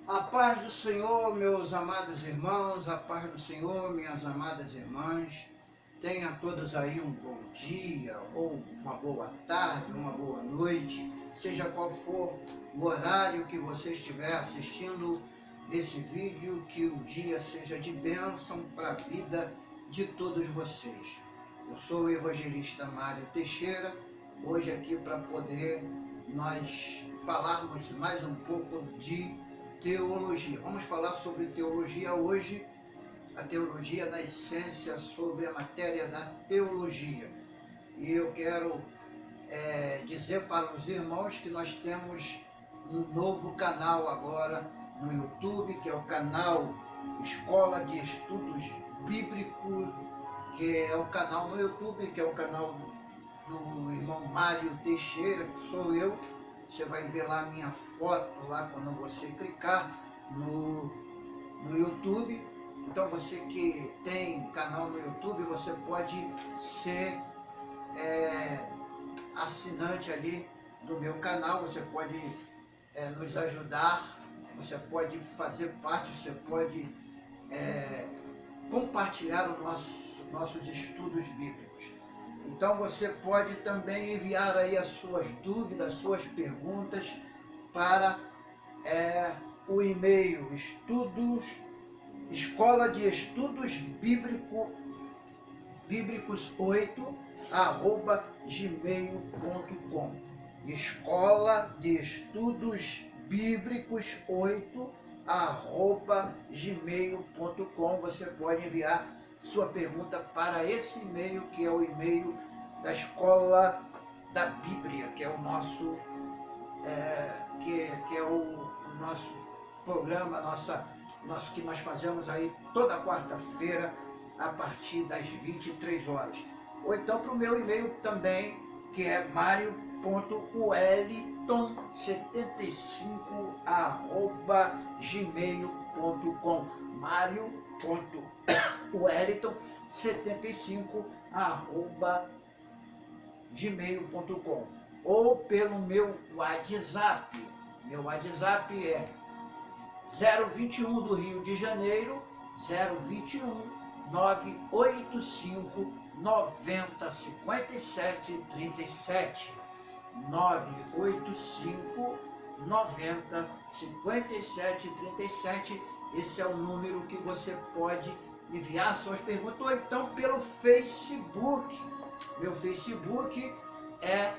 A paz do Senhor, meus amados irmãos, a paz do Senhor, minhas amadas irmãs. Tenha todos aí um bom dia, ou uma boa tarde, uma boa noite, seja qual for o horário que você estiver assistindo esse vídeo, que o dia seja de bênção para a vida de todos vocês. Eu sou o evangelista Mário Teixeira, hoje aqui para poder nós falarmos mais um pouco de teologia. Vamos falar sobre teologia hoje, a teologia na essência, sobre a matéria da teologia. E eu quero dizer para os irmãos que nós temos um novo canal agora no YouTube, que é o canal Escola de Estudos Bíblicos, que é o canal no YouTube, que é o canal do irmão Mário Teixeira, que sou eu. Você vai ver lá a minha foto, lá quando você clicar no YouTube. Então você que tem canal no YouTube, você pode ser assinante ali do meu canal, você pode nos ajudar, você pode fazer parte, você pode compartilhar os nossos estudos bíblicos. Então você pode também enviar aí as suas dúvidas, suas perguntas para o e-mail Escola de Estudos Bíblicos 8 @gmail.com. Escola de Estudos Bíblicos 8 @gmail.com. Você pode enviar sua pergunta para esse e-mail, que é o e-mail da Escola da Bíblia, que é o nosso nosso programa, nosso que nós fazemos aí toda quarta-feira a partir das 23 horas. Ou então para o meu e-mail também, que é mario.wellington75 @gmail.com. mario.wellington75 @gmail.com. Ou pelo meu WhatsApp. Meu WhatsApp é 021 do Rio de Janeiro, 021 985 90 57 37. 985 90 57 37. Esse é o número que você pode enviar suas perguntas, ou então pelo Facebook. Meu Facebook é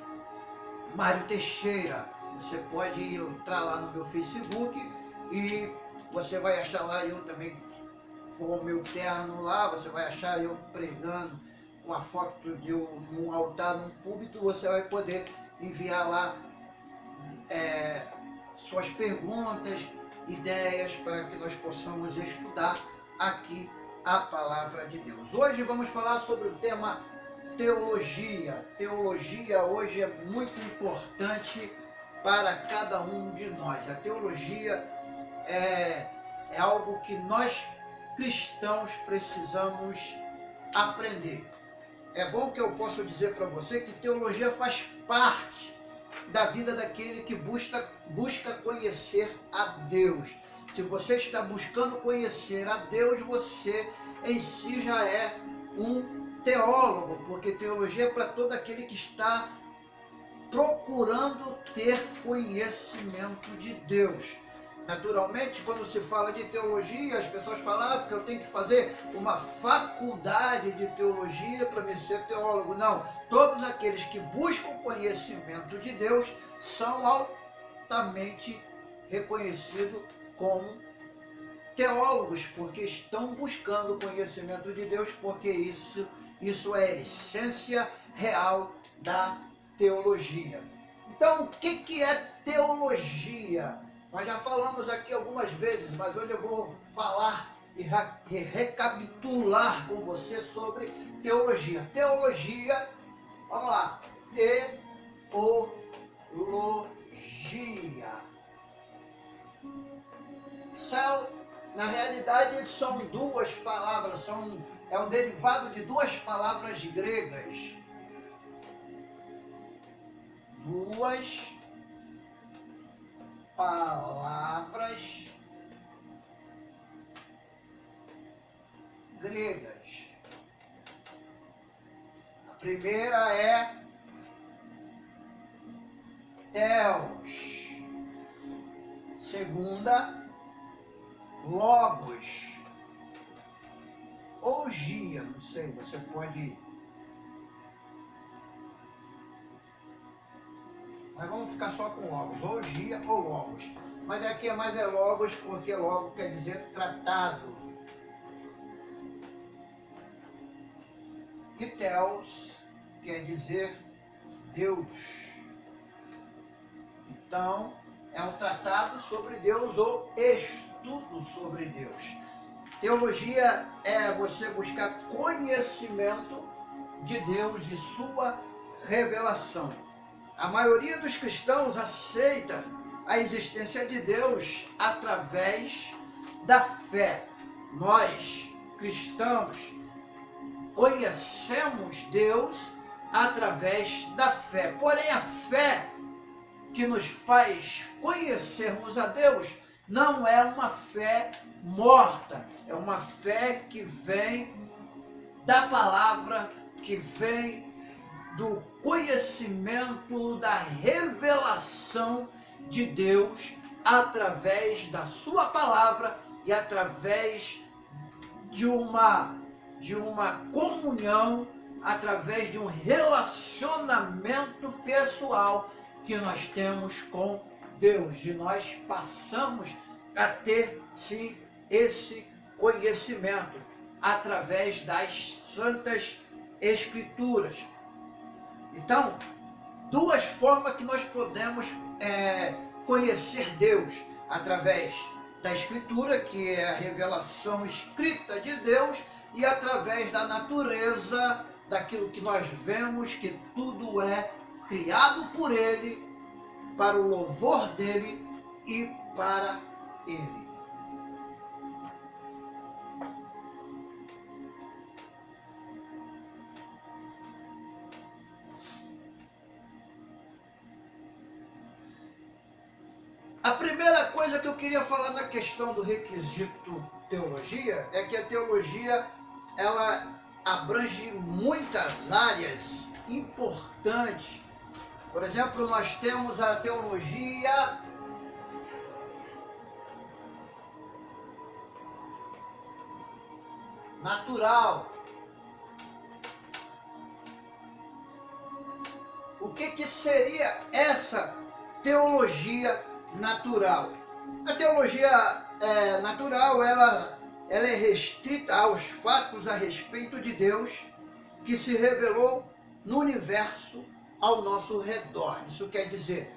Mário Teixeira. Você pode entrar lá no meu Facebook e você vai achar lá eu também com o meu terno lá, você vai achar eu pregando com a foto de um altar, num púlpito. Você vai poder enviar lá suas perguntas, ideias, para que nós possamos estudar aqui a palavra de Deus. Hoje vamos falar sobre o tema teologia. Teologia hoje é muito importante para cada um de nós. A teologia é algo que nós cristãos precisamos aprender. É bom que eu possa dizer para você que teologia faz parte da vida daquele que busca conhecer a Deus. Se você está buscando conhecer a Deus, você em si já é um teólogo, porque teologia é para todo aquele que está procurando ter conhecimento de Deus. Naturalmente, quando se fala de teologia, as pessoas falam porque eu tenho que fazer uma faculdade de teologia para me ser teólogo. Não, todos aqueles que buscam conhecimento de Deus são altamente reconhecidos como teólogos, porque estão buscando conhecimento de Deus, porque isso é a essência real da teologia. Então, o que é teologia? Nós já falamos aqui algumas vezes, mas hoje eu vou falar e recapitular com você sobre teologia. Teologia, vamos lá, teologia. Na realidade, são duas palavras, é um derivado de duas palavras gregas. Duas palavras gregas. A primeira é Theos. Segunda, Logos. Ou Gia, não sei, você pode... Mas vamos ficar só com Logos, ou Gia ou Logos. Mas aqui é mais Logos, porque Logos quer dizer tratado. E Theos quer dizer Deus. Então, é um tratado sobre Deus ou estudo sobre Deus. Teologia é você buscar conhecimento de Deus, de sua revelação. A maioria dos cristãos aceita a existência de Deus através da fé. Nós, cristãos, conhecemos Deus através da fé. Porém, a fé que nos faz conhecermos a Deus não é uma fé morta, é uma fé que vem da palavra, que vem do conhecimento, da revelação de Deus através da sua palavra e através de uma comunhão, através de um relacionamento pessoal que nós temos com Deus, de nós passamos a ter, sim, esse conhecimento através das Santas Escrituras. Então, duas formas que nós podemos conhecer Deus: através da Escritura, que é a revelação escrita de Deus, e através da natureza, daquilo que nós vemos, que tudo é criado por Ele, para o louvor dEle e para Ele. A primeira coisa que eu queria falar na questão do requisito teologia é que a teologia, ela abrange muitas áreas importantes. Por exemplo, nós temos a teologia natural. O que seria essa teologia natural? A teologia natural, ela é restrita aos fatos a respeito de Deus que se revelou no universo ao nosso redor. Isso quer dizer,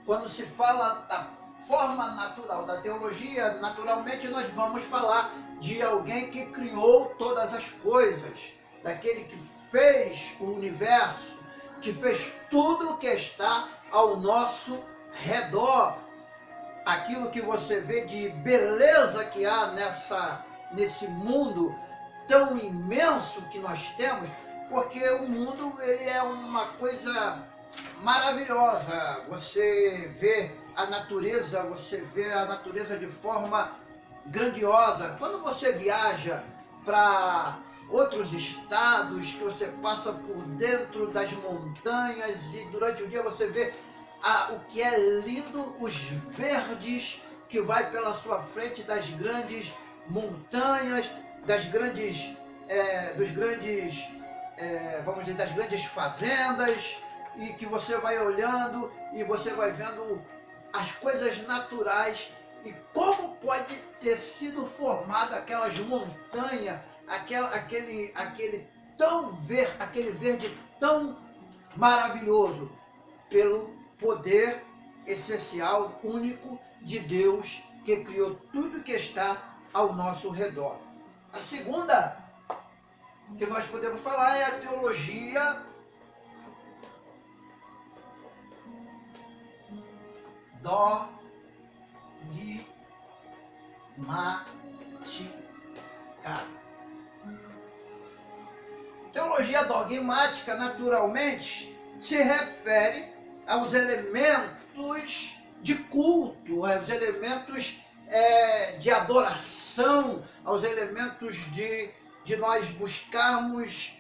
quando se fala da forma natural da teologia, naturalmente nós vamos falar de alguém que criou todas as coisas, daquele que fez o universo, que fez tudo que está ao nosso redor. Aquilo que você vê de beleza que há nesse mundo tão imenso que nós temos, porque o mundo, ele é uma coisa maravilhosa. Você vê a natureza de forma grandiosa. Quando você viaja para outros estados, que você passa por dentro das montanhas e durante o dia você vê o que é lindo, os verdes que vai pela sua frente das grandes montanhas, das grandes fazendas, e que você vai olhando e você vai vendo as coisas naturais e como pode ter sido formada aquelas montanhas, aquele verde tão maravilhoso, pelo poder essencial, único de Deus, que criou tudo que está ao nosso redor. A segunda que nós podemos falar é a teologia dogmática. Teologia dogmática, naturalmente, se refere aos elementos de culto, aos elementos de adoração, aos elementos de de nós buscarmos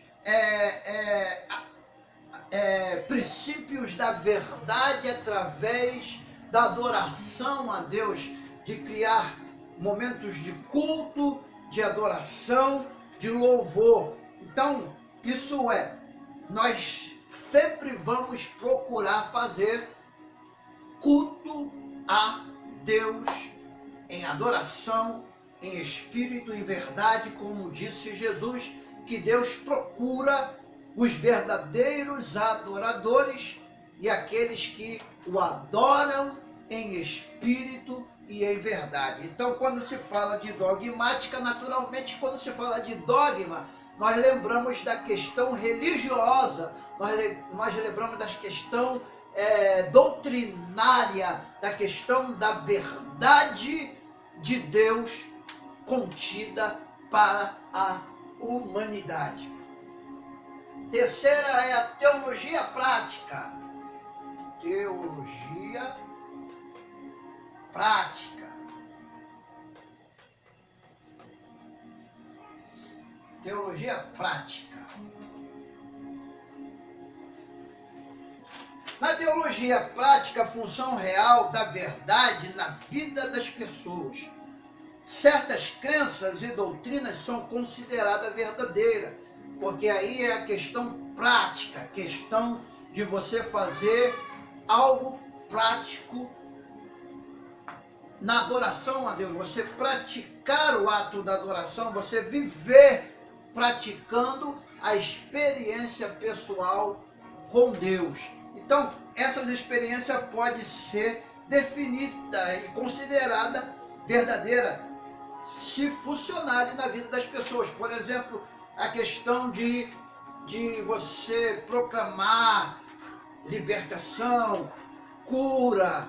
princípios da verdade através da adoração a Deus, de criar momentos de culto, de adoração, de louvor. Então, isso nós sempre vamos procurar fazer culto a Deus em adoração, em espírito e verdade, como disse Jesus, que Deus procura os verdadeiros adoradores e aqueles que o adoram em espírito e em verdade. Então, quando se fala de dogmática, naturalmente, quando se fala de dogma, nós lembramos da questão religiosa, nós lembramos da questão doutrinária, da questão da verdade de Deus contida para a humanidade. Terceira é a teologia prática. Teologia prática. Teologia prática. Na teologia prática, a função real da verdade na vida das pessoas. Certas crenças e doutrinas são consideradas verdadeiras, porque aí é a questão prática, a questão de você fazer algo prático na adoração a Deus, você praticar o ato da adoração, você viver praticando a experiência pessoal com Deus. Então, essas experiências podem ser definidas e consideradas verdadeiras se funcionarem na vida das pessoas. Por exemplo, a questão de você proclamar libertação, cura,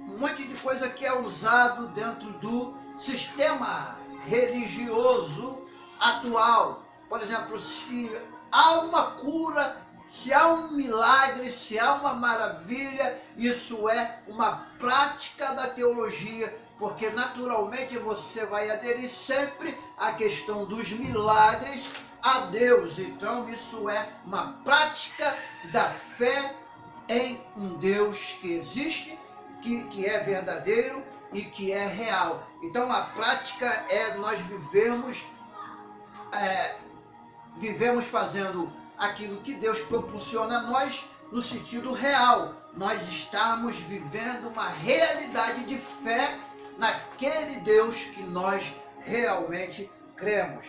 um monte de coisa que é usado dentro do sistema religioso atual. Por exemplo, se há uma cura, se há um milagre, se há uma maravilha, isso é uma prática da teologia, porque naturalmente você vai aderir sempre à questão dos milagres a Deus. Então isso é uma prática da fé em um Deus que existe, que é verdadeiro e que é real. Então a prática é nós vivemos fazendo aquilo que Deus proporciona a nós no sentido real. Nós estamos vivendo uma realidade de fé naquele Deus que nós realmente cremos.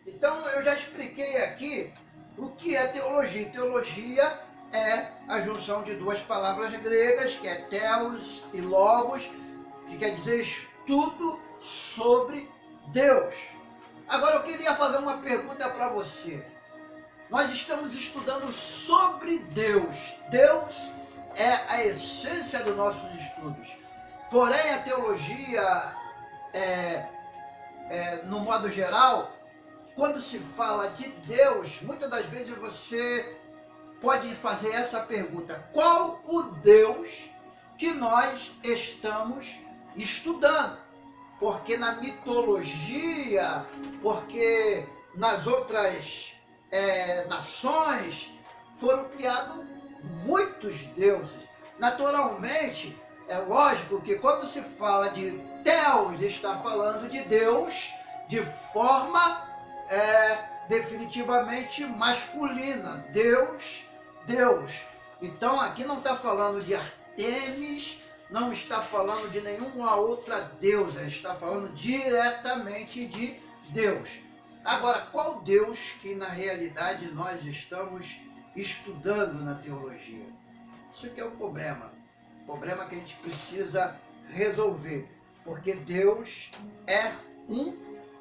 Então eu já expliquei aqui o que é teologia. Teologia é a junção de duas palavras gregas, que é teos e logos, que quer dizer estudo sobre Deus. Agora eu queria fazer uma pergunta para você. Nós estamos estudando sobre Deus. Deus é a essência dos nossos estudos. Porém, a teologia, no modo geral, quando se fala de Deus, muitas das vezes você pode fazer essa pergunta: qual o Deus que nós estamos estudando? Porque na mitologia, porque nas outras nações foram criados muitos deuses. Naturalmente, é lógico que quando se fala de Deus, está falando de Deus de forma definitivamente masculina. Deus, Deus. Então aqui não está falando de Artemis, não está falando de nenhuma outra deusa, está falando diretamente de Deus. Agora, qual Deus que na realidade nós estamos estudando na teologia? Isso que é o problema que a gente precisa resolver, porque Deus é um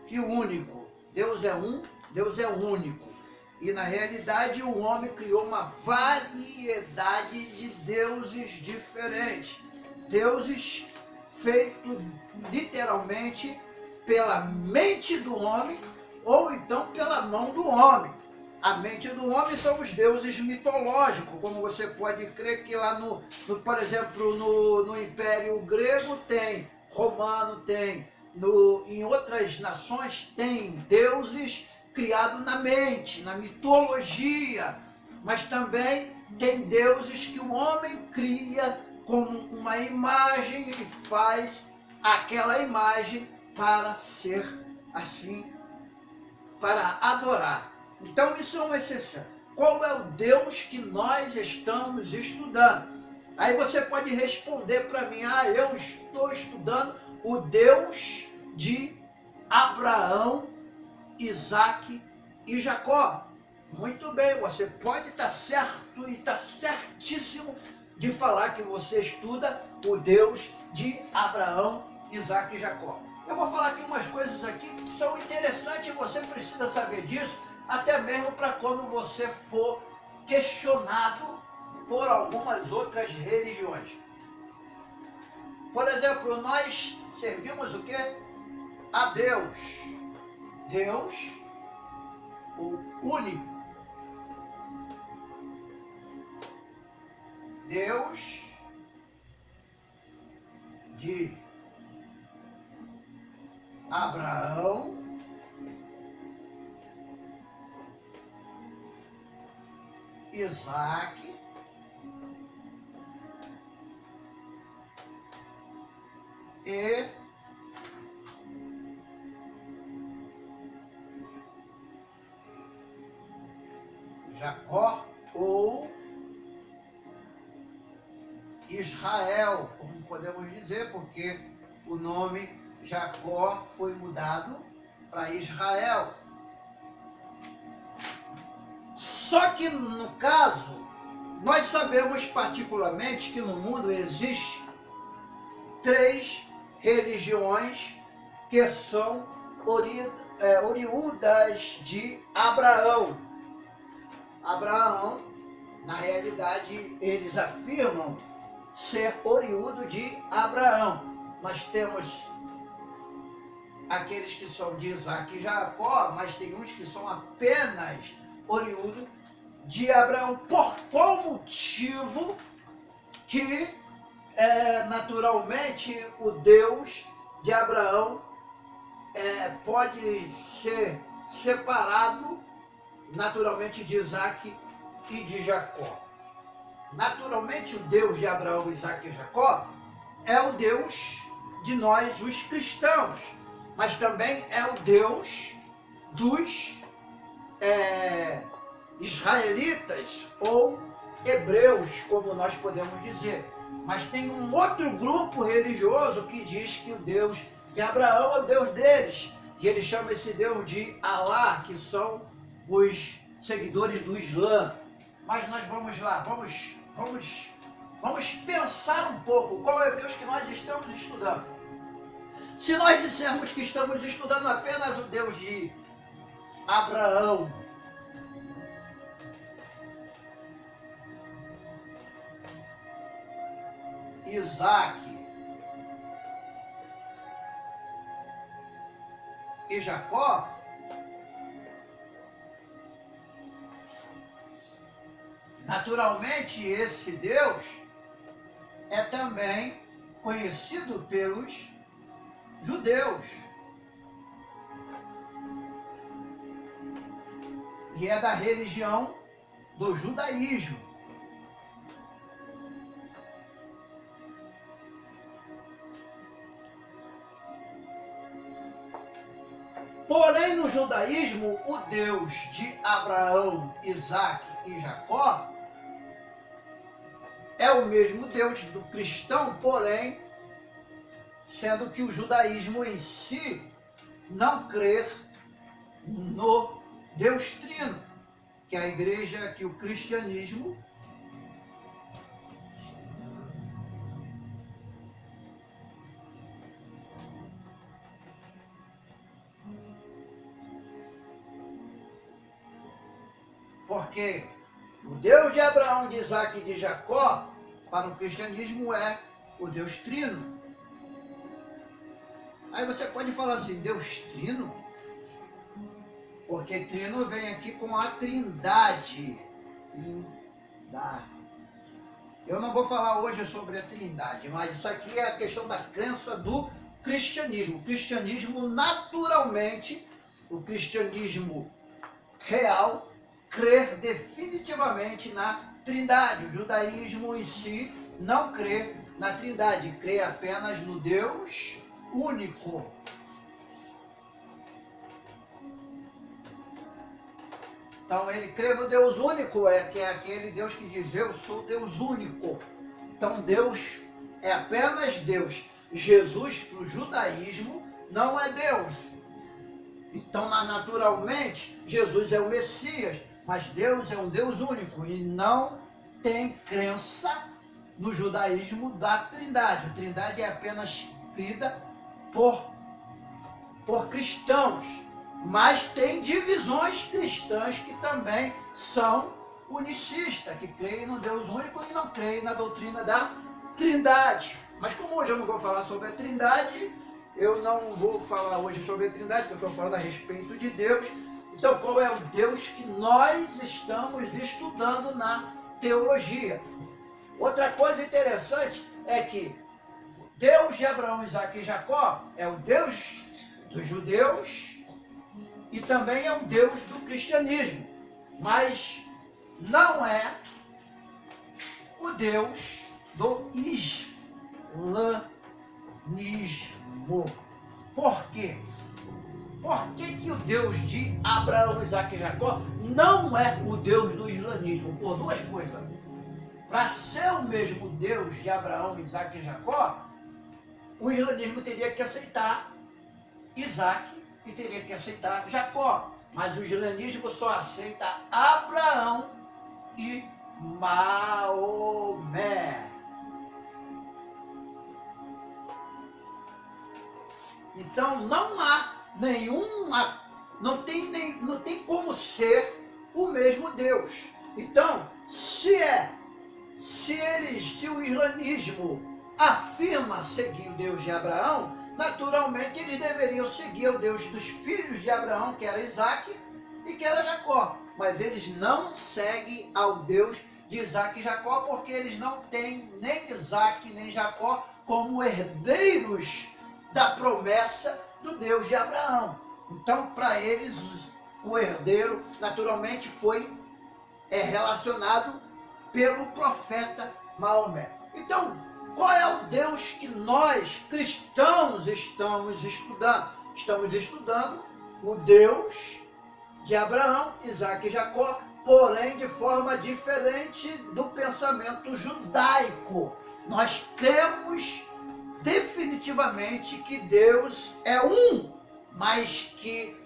e único. Deus é um, Deus é único. E na realidade o homem criou uma variedade de deuses diferentes. Deuses feitos literalmente pela mente do homem ou então pela mão do homem. a mente do homem são os deuses mitológicos, como você pode crer que lá por exemplo, no Império Grego tem, Romano tem, em outras nações tem deuses criados na mente, na mitologia, mas também tem deuses que o homem cria como uma imagem e faz aquela imagem para ser assim, para adorar. Então isso é uma exceção. Qual é o Deus que nós estamos estudando? Aí você pode responder para mim, eu estou estudando o Deus de Abraão, Isaque e Jacó. Muito bem, você pode estar certo e estar certíssimo de falar que você estuda o Deus de Abraão, Isaque e Jacó. Eu vou falar aqui umas coisas aqui que são interessantes e você precisa saber disso, até mesmo para quando você for questionado por algumas outras religiões. Por exemplo, nós servimos o quê? A Deus. Deus, o único. Deus de Abraão, Isaque e Jacó ou Israel, como podemos dizer, porque o nome Jacó foi mudado para Israel. Só que no caso, nós sabemos particularmente que no mundo existe 3 religiões que são oriundas de Abraão. Abraão, na realidade, eles afirmam ser oriundo de Abraão. Nós temos aqueles que são de Isaque e Jacó, mas tem uns que são apenas oriundos de Abraão. Por qual motivo que naturalmente o Deus de Abraão pode ser separado naturalmente de Isaque e de Jacó? Naturalmente o Deus de Abraão, Isaque e Jacó é o Deus de nós, os cristãos, mas também é o Deus dos israelitas ou hebreus, como nós podemos dizer. Mas tem um outro grupo religioso que diz que o Deus de Abraão é o Deus deles, e ele chama esse Deus de Alá, que são os seguidores do Islã. Mas nós vamos lá, vamos pensar um pouco qual é o Deus que nós estamos estudando. Se nós dissermos que estamos estudando apenas o Deus de Abraão, Isaque e Jacó, naturalmente esse Deus é também conhecido pelos judeus e é da religião do judaísmo. Porém, no judaísmo, o Deus de Abraão, Isaque e Jacó é o mesmo Deus do cristão, porém, sendo que o judaísmo em si não crê no Deus Trino, que a igreja, que o cristianismo porque o Deus de Abraão, de Isaque e de Jacó, para o cristianismo é o Deus Trino. Aí você pode falar assim, Deus Trino? Porque trino vem aqui com a trindade. Trindade. Eu não vou falar hoje sobre a trindade, mas isso aqui é a questão da crença do cristianismo. O cristianismo, naturalmente, o cristianismo real, crê definitivamente na trindade. O judaísmo em si não crê na trindade, crê apenas no Deus único. Então ele crê no Deus único, que é aquele Deus que diz, eu sou Deus único. Então Deus é apenas Deus. Jesus, para o judaísmo, não é Deus. Então, naturalmente, Jesus é o Messias, mas Deus é um Deus único e não tem crença no judaísmo da trindade. A trindade é apenas crida por cristãos. Mas tem divisões cristãs que também são unicistas, que creem no Deus único e não creem na doutrina da trindade. Mas como hoje eu não vou falar sobre a trindade, eu não vou falar hoje sobre a trindade, porque eu estou falando a respeito de Deus. Então, qual é o Deus que nós estamos estudando na teologia? Outra coisa interessante é que Deus de Abraão, Isaque e Jacó é o Deus dos judeus, e também é o Deus do cristianismo, mas não é o Deus do islamismo. Por quê? Por que o Deus de Abraão, Isaque e Jacó não é o Deus do islamismo? Por duas coisas. Para ser o mesmo Deus de Abraão, Isaque e Jacó, o islamismo teria que aceitar Isaque e teria que aceitar Jacó. Mas o islamismo só aceita Abraão e Maomé. Então não há não tem como ser o mesmo Deus. Então, se o islamismo afirma seguir o Deus de Abraão, naturalmente eles deveriam seguir o Deus dos filhos de Abraão, que era Isaque e que era Jacó. Mas eles não seguem ao Deus de Isaque e Jacó, porque eles não têm nem Isaque nem Jacó como herdeiros da promessa do Deus de Abraão. Então, para eles, o herdeiro, naturalmente, foi relacionado pelo profeta Maomé. Então, qual é o Deus que nós, cristãos, estamos estudando? Estamos estudando o Deus de Abraão, Isaque e Jacó, porém de forma diferente do pensamento judaico. Nós cremos definitivamente que Deus é um, mas que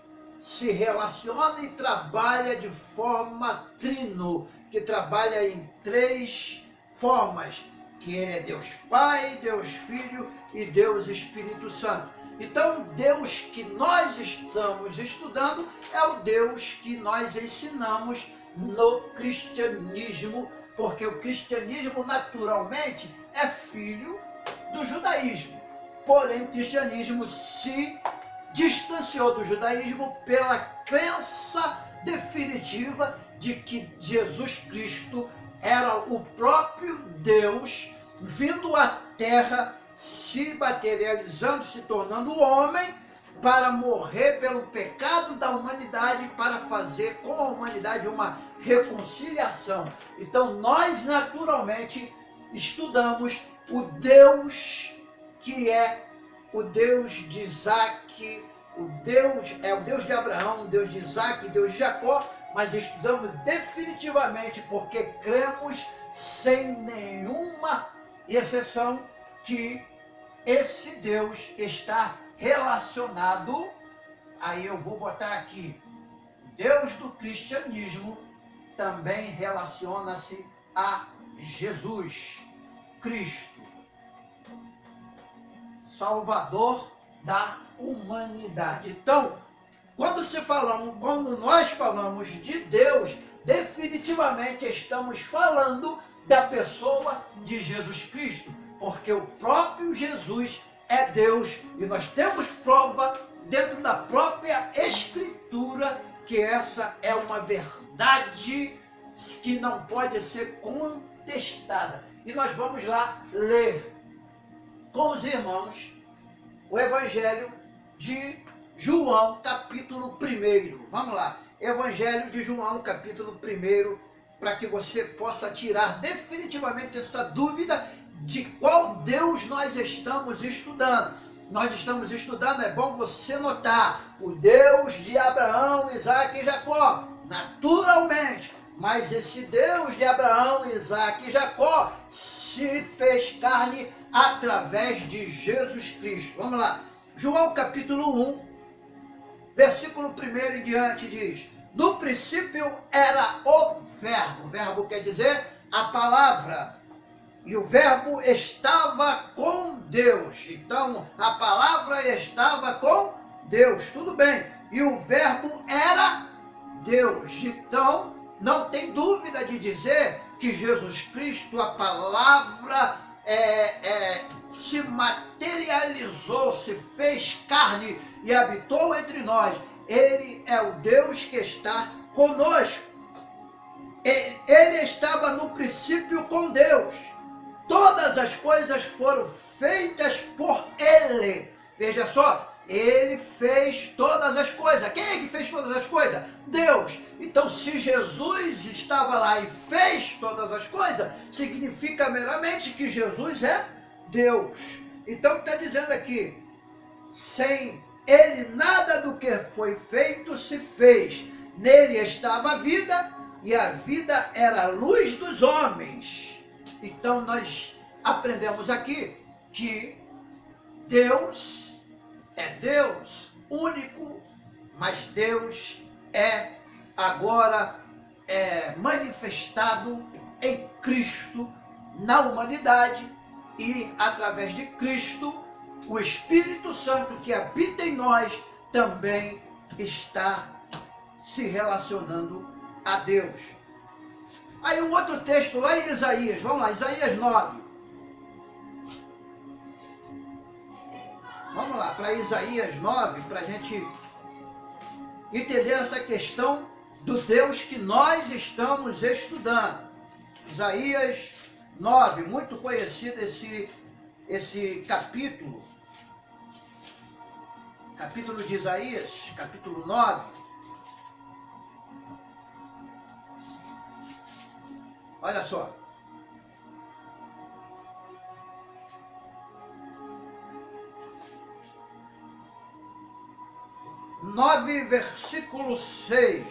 se relaciona e trabalha de forma trino, que trabalha em três formas, que ele é Deus Pai, Deus Filho e Deus Espírito Santo. Então, Deus que nós estamos estudando é o Deus que nós ensinamos no cristianismo, porque o cristianismo naturalmente é filho do judaísmo. Porém, o cristianismo se distanciou do judaísmo pela crença definitiva de que Jesus Cristo era o próprio Deus vindo à terra, se materializando, se tornando homem, para morrer pelo pecado da humanidade, para fazer com a humanidade uma reconciliação. Então nós naturalmente estudamos o Deus que é o Deus de Isaque, o Deus de Abraão, o Deus de Isaque, o Deus de Jacó, mas estudamos definitivamente porque cremos sem nenhuma exceção que esse Deus está relacionado, aí eu vou botar aqui, Deus do cristianismo também relaciona-se a Jesus Cristo, Salvador da humanidade. Então, quando nós falamos de Deus, definitivamente estamos falando da pessoa de Jesus Cristo, porque o próprio Jesus é Deus e nós temos prova dentro da própria Escritura que essa é uma verdade que não pode ser contestada. E nós vamos lá ler com os irmãos o Evangelho de João, capítulo 1. Vamos lá. Evangelho de João, capítulo 1, para que você possa tirar definitivamente essa dúvida de qual Deus nós estamos estudando. Nós estamos estudando, é bom você notar, o Deus de Abraão, Isaac e Jacó, naturalmente. Mas esse Deus de Abraão, Isaac e Jacó se fez carne através de Jesus Cristo. Vamos lá. João capítulo 1, versículo 1 em diante diz: no princípio era o verbo quer dizer a palavra, e o verbo estava com Deus. Então, a palavra estava com Deus, tudo bem. E o verbo era Deus. Então, não tem dúvida de dizer que Jesus Cristo, a palavra, se materializou, se fez carne e habitou entre nós. Ele é o Deus que está conosco. Ele estava no princípio com Deus. Todas as coisas foram feitas por Ele. Veja só, Ele fez todas as coisas. Quem é que fez todas as coisas? Deus. Então, se Jesus estava lá e fez todas as coisas, significa meramente que Jesus é Deus. Então, está dizendo aqui, sem Ele nada do que foi feito se fez. Nele estava a vida, e a vida era a luz dos homens. Então, nós aprendemos aqui que Deus é Deus único, mas Deus agora manifestado em Cristo na humanidade, e através de Cristo, o Espírito Santo que habita em nós também está se relacionando a Deus. Aí um outro texto lá em Isaías, vamos lá, Isaías 9. Vamos lá, para Isaías 9, para a gente entender essa questão do Deus que nós estamos estudando. Isaías 9, muito conhecido esse capítulo. Capítulo de Isaías, capítulo 9. Olha só. Versículo 6.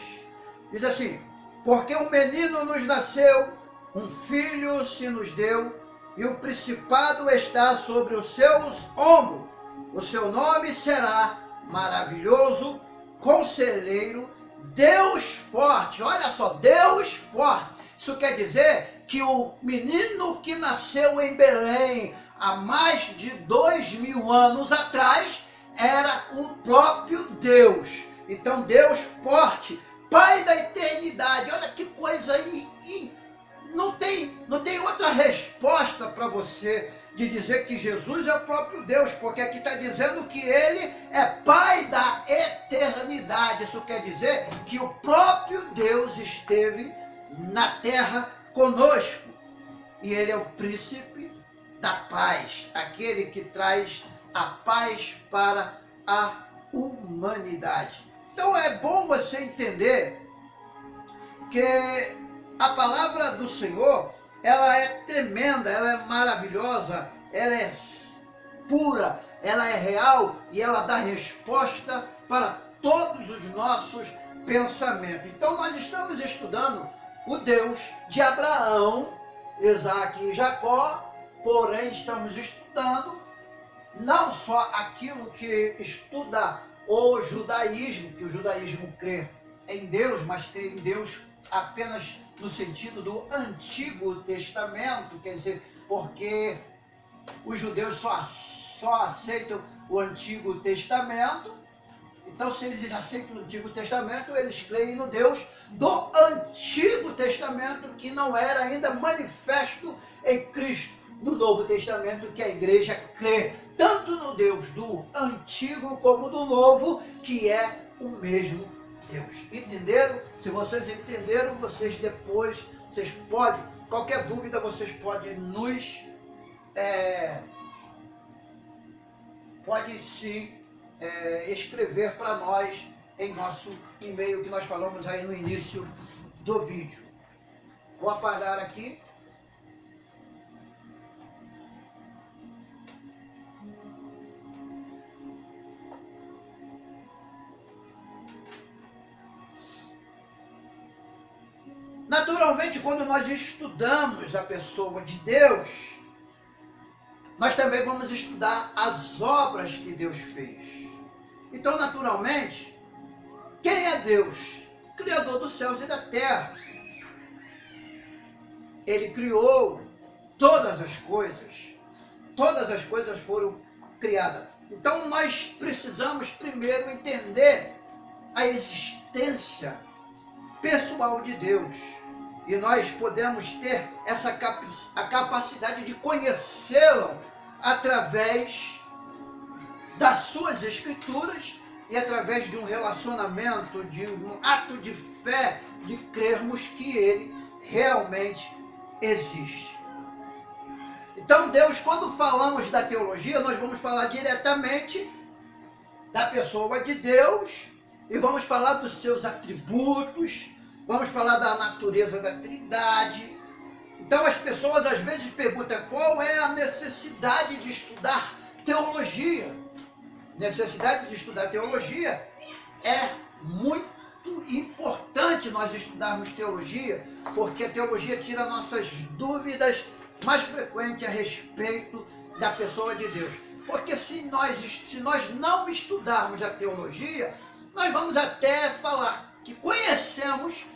Diz assim: porque um menino nos nasceu, um filho se nos deu, e o principado está sobre os seus ombros. O seu nome será Maravilhoso, Conselheiro, Deus Forte. Olha só, Deus Forte. Isso quer dizer que o menino que nasceu em Belém há mais de 2000 anos atrás era o próprio Deus. Então, Deus Forte, Pai da eternidade. Olha que coisa aí. Não tem outra resposta para você de dizer que Jesus é o próprio Deus, porque aqui está dizendo que Ele é Pai da eternidade. Isso quer dizer que o próprio Deus esteve na terra conosco. E Ele é o príncipe da paz, aquele que traz a paz para a humanidade. Então é bom você entender que a palavra do Senhor, ela é tremenda, ela é maravilhosa, ela é pura, ela é real e ela dá resposta para todos os nossos pensamentos. Então nós estamos estudando o Deus de Abraão, Isaac e Jacó, porém estamos estudando não só aquilo que estuda o judaísmo, que o judaísmo crê em Deus, mas crê em Deus apenas no sentido do Antigo Testamento, quer dizer, porque os judeus só aceitam o Antigo Testamento. Então, se eles aceitam o Antigo Testamento, eles creem no Deus do Antigo Testamento, que não era ainda manifesto em Cristo. No Novo Testamento, que a igreja crê tanto no Deus do Antigo como do Novo, que é o mesmo Deus. Entenderam? Se vocês entenderam, vocês depois, vocês podem, qualquer dúvida, vocês podem nos, pode sim escrever para nós em nosso e-mail que nós falamos aí no início do vídeo. Vou apagar aqui. Naturalmente, quando nós estudamos a pessoa de Deus, nós também vamos estudar as obras que Deus fez. Então, naturalmente, quem é Deus? Criador dos céus e da terra. Ele criou todas as coisas. Todas as coisas foram criadas. Então, nós precisamos primeiro entender a existência pessoal de Deus. E nós podemos ter a capacidade de conhecê-lo através das suas escrituras e através de um relacionamento, de um ato de fé, de crermos que ele realmente existe. Então, Deus, quando falamos da teologia, nós vamos falar diretamente da pessoa de Deus e vamos falar dos seus atributos, vamos falar da natureza da Trindade. Então as pessoas às vezes perguntam qual é a necessidade de estudar teologia. Necessidade de estudar teologia é muito importante nós estudarmos teologia, porque a teologia tira nossas dúvidas mais frequentes a respeito da pessoa de Deus. Porque se nós não estudarmos a teologia, nós vamos até falar que conhecemos,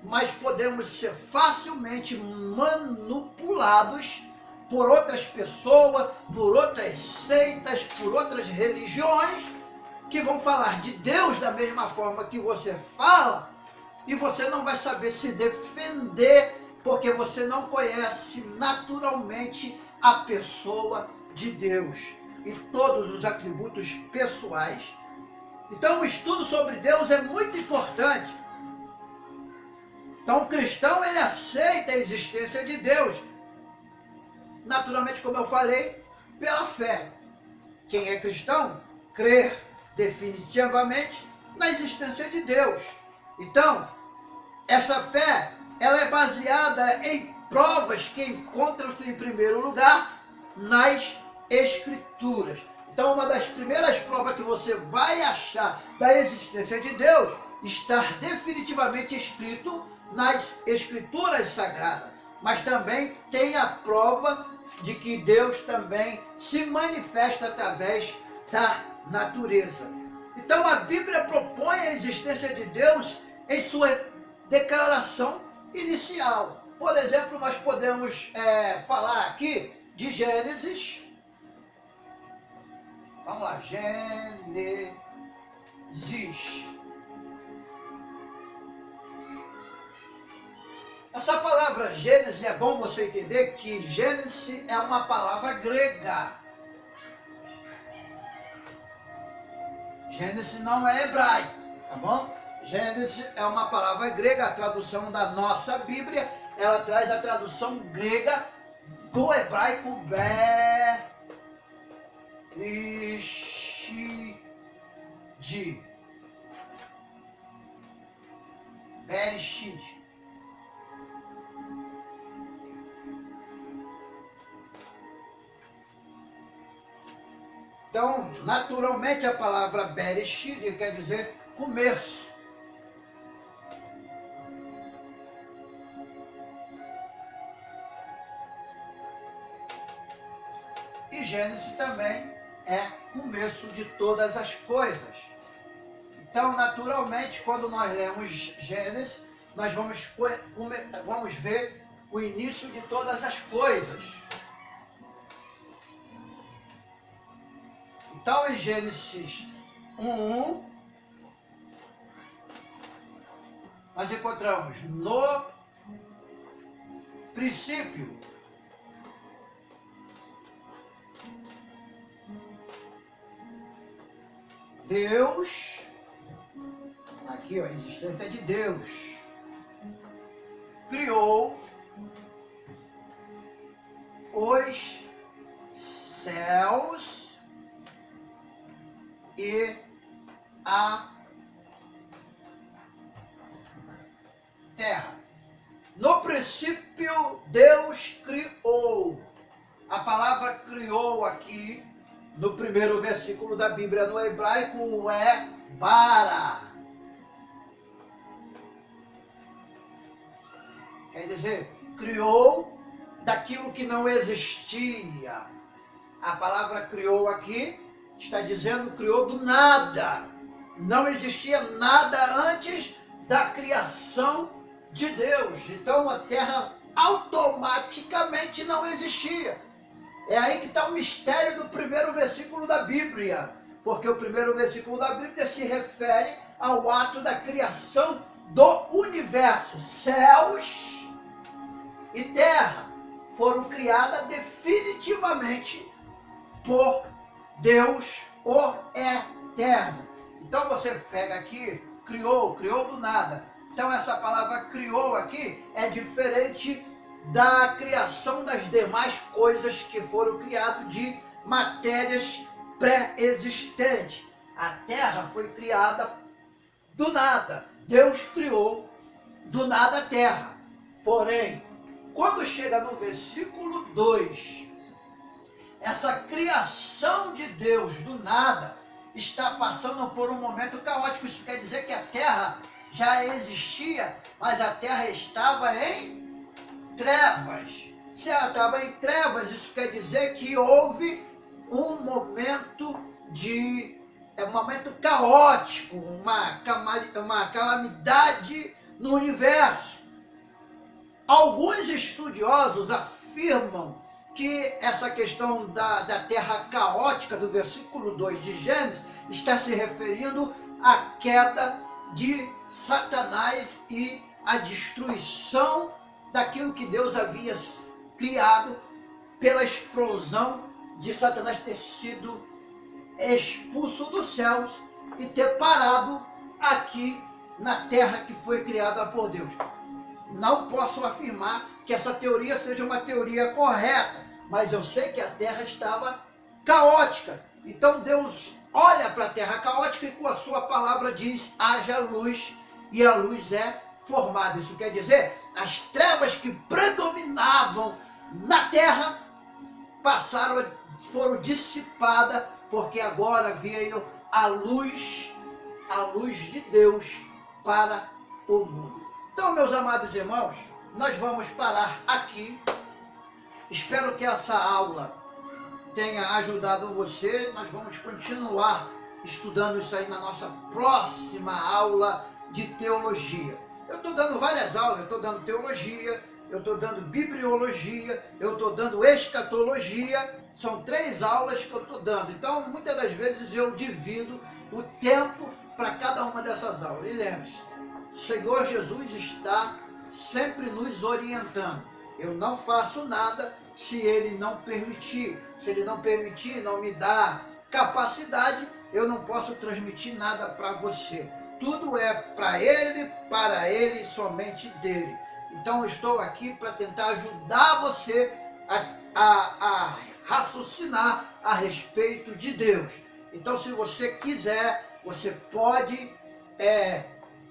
mas podemos ser facilmente manipulados por outras pessoas, por outras seitas, por outras religiões, que vão falar de Deus da mesma forma que você fala, e você não vai saber se defender, porque você não conhece naturalmente a pessoa de Deus e todos os atributos pessoais. Então o estudo sobre Deus é muito importante. Então o cristão, ele aceita a existência de Deus. Naturalmente, como eu falei, pela fé. Quem é cristão, crê definitivamente na existência de Deus. Então, essa fé, ela é baseada em provas que encontram-se em primeiro lugar nas Escrituras. Então, uma das primeiras provas que você vai achar da existência de Deus está definitivamente escrito nas Escrituras Sagradas. Mas também tem a prova de que Deus também se manifesta através da natureza. Então, a Bíblia propõe a existência de Deus em sua declaração inicial. Por exemplo, nós podemos falar aqui de Gênesis. Vamos lá, Gênesis. Essa palavra Gênesis, é bom você entender que Gênesis é uma palavra grega. Gênesis não é hebraico, tá bom? Gênesis é uma palavra grega, a tradução da nossa Bíblia, ela traz a tradução grega do hebraico Bereshit. Bereshit. Então, naturalmente, a palavra Bereshit quer dizer começo. E Gênesis também é começo de todas as coisas. Então, naturalmente, quando nós lemos Gênesis, nós vamos ver o início de todas as coisas. Então, em Gênesis 1:1, nós encontramos no princípio Deus, aqui, ó, a existência de Deus. Criou os céus e a terra. No princípio, Deus criou. A palavra criou aqui, no primeiro versículo da Bíblia, no hebraico, é bara. Quer dizer, criou daquilo que não existia. A palavra criou aqui está dizendo criou do nada. Não existia nada antes da criação de Deus. Então a terra automaticamente não existia. É aí que está o mistério do primeiro versículo da Bíblia. Porque o primeiro versículo da Bíblia se refere ao ato da criação do universo. Céus e terra foram criadas definitivamente por Deus, o Eterno. Então você pega aqui, criou do nada. Então essa palavra criou aqui é diferente da criação das demais coisas que foram criadas de matérias pré-existentes. A terra foi criada do nada. Deus criou do nada a terra. Porém, quando chega no versículo 2, essa criação de Deus do nada está passando por um momento caótico. Isso quer dizer que a terra já existia, mas a terra estava em trevas. Se ela estava em trevas, isso quer dizer que houve um momento caótico, uma calamidade no universo. Alguns estudiosos afirmam que essa questão da terra caótica do versículo 2 de Gênesis está se referindo à queda de Satanás e à destruição daquilo que Deus havia criado pela explosão de Satanás ter sido expulso dos céus e ter parado aqui na terra que foi criada por Deus. Não posso afirmar que essa teoria seja uma teoria correta, mas eu sei que a terra estava caótica. Então Deus olha para a terra caótica e com a sua palavra diz, haja luz, e a luz é formada. Isso quer dizer, as trevas que predominavam na terra foram dissipadas, porque agora veio a luz de Deus para o mundo. Então, meus amados irmãos, nós vamos parar aqui. Espero que essa aula tenha ajudado você. Nós vamos continuar estudando isso aí na nossa próxima aula de teologia. Eu estou dando várias aulas, eu estou dando teologia, eu estou dando bibliologia, eu estou dando escatologia. São 3 aulas que eu estou dando. Então, muitas das vezes eu divido o tempo para cada uma dessas aulas. E lembre-se, o Senhor Jesus está sempre nos orientando. Eu não faço nada se Ele não permitir. Se Ele não permitir, não me dá capacidade, eu não posso transmitir nada para você. Tudo é para Ele e somente dele. Então eu estou aqui para tentar ajudar você a raciocinar a respeito de Deus. Então, se você quiser, você pode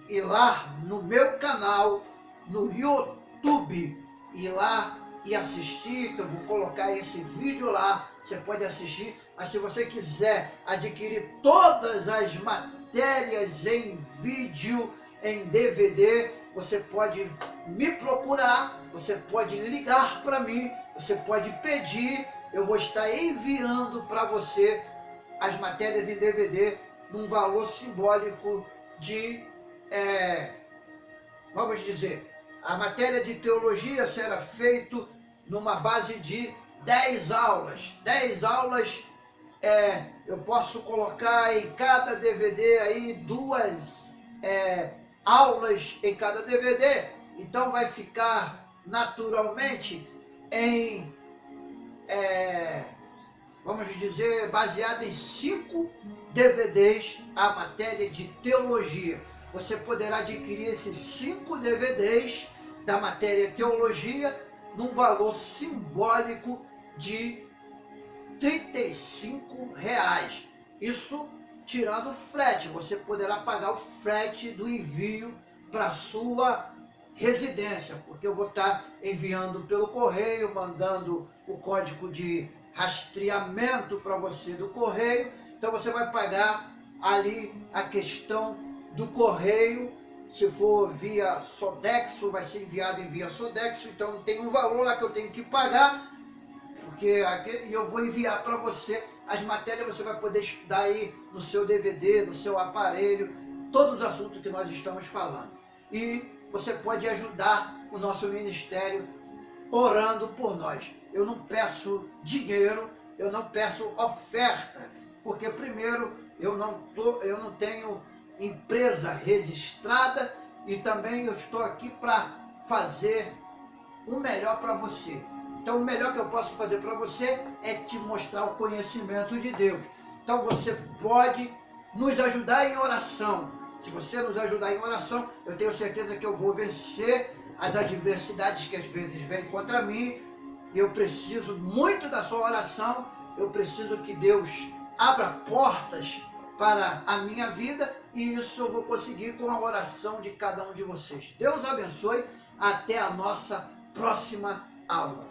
ir lá no meu canal, no YouTube, ir lá e assistir, que eu vou colocar esse vídeo lá, você pode assistir. Mas se você quiser adquirir todas as matérias em vídeo, em DVD, você pode me procurar, você pode ligar para mim, você pode pedir, eu vou estar enviando para você as matérias em DVD num valor simbólico de, vamos dizer, a matéria de teologia será feita numa base de 10 aulas. 10 aulas, eu posso colocar em cada DVD aí 2 aulas em cada DVD. Então vai ficar naturalmente em, vamos dizer, baseado em 5 DVDs a matéria de teologia. você poderá adquirir esses 5 DVDs da matéria Teologia num valor simbólico de R$ 35. Isso tirando o frete. Você poderá pagar o frete do envio para a sua residência, porque eu vou estar enviando pelo correio, mandando o código de rastreamento para você do correio. Então você vai pagar ali a questão do correio. Se for via Sodexo, vai ser enviado em via Sodexo, então tem um valor lá que eu tenho que pagar, porque eu vou enviar para você as matérias. Você vai poder estudar aí no seu DVD, no seu aparelho, todos os assuntos que nós estamos falando. E você pode ajudar o nosso ministério orando por nós. Eu não peço dinheiro, eu não peço oferta, porque primeiro eu não tenho empresa registrada e também eu estou aqui para fazer o melhor para você. Então o melhor que eu posso fazer para você é te mostrar o conhecimento de Deus. Então você pode nos ajudar em oração. Se você nos ajudar em oração, eu tenho certeza que eu vou vencer as adversidades que às vezes vêm contra mim. Eu preciso muito da sua oração. Eu preciso que Deus abra portas para a minha vida, e isso eu vou conseguir com a oração de cada um de vocês. Deus abençoe. Até a nossa próxima aula.